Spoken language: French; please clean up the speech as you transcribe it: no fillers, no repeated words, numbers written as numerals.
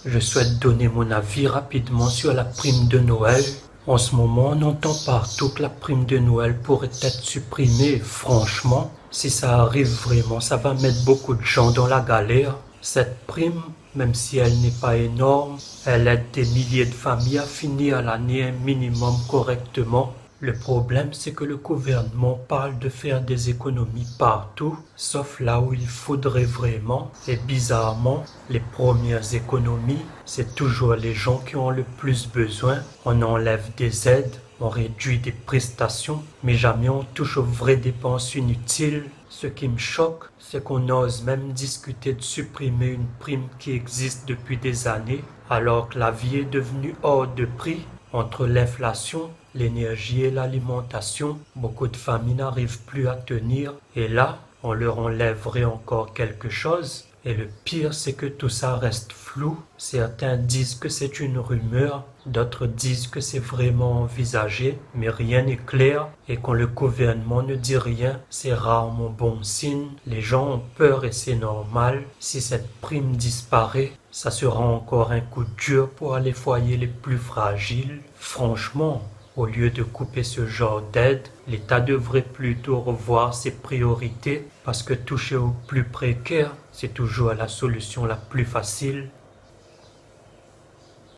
Je souhaite donner mon avis rapidement sur la prime de Noël. En ce moment, on entend partout que la prime de Noël pourrait être supprimée. Franchement, si ça arrive vraiment, ça va mettre beaucoup de gens dans la galère. Cette prime, même si elle n'est pas énorme, elle aide des milliers de familles à finir l'année un minimum correctement. Le problème, c'est que le gouvernement parle de faire des économies partout, sauf là où il faudrait vraiment. Et bizarrement, les premières économies, c'est toujours les gens qui ont le plus besoin. On enlève des aides, on réduit des prestations, mais jamais on touche aux vraies dépenses inutiles. Ce qui me choque, c'est qu'on ose même discuter de supprimer une prime qui existe depuis des années, alors que la vie est devenue hors de prix. Entre l'inflation, l'énergie et l'alimentation, beaucoup de familles n'arrivent plus à tenir. Et là, on leur enlèverait encore quelque chose. Et le pire, c'est que tout ça reste flou. Certains disent que c'est une rumeur, d'autres disent que c'est vraiment envisagé, mais rien n'est clair. Et quand le gouvernement ne dit rien, c'est rarement bon signe. Les gens ont peur et c'est normal. Si cette prime disparaît, ça sera encore un coup dur pour les foyers les plus fragiles. Franchement, au lieu de couper ce genre d'aide, l'État devrait plutôt revoir ses priorités parce que toucher aux plus précaires, c'est toujours la solution la plus facile.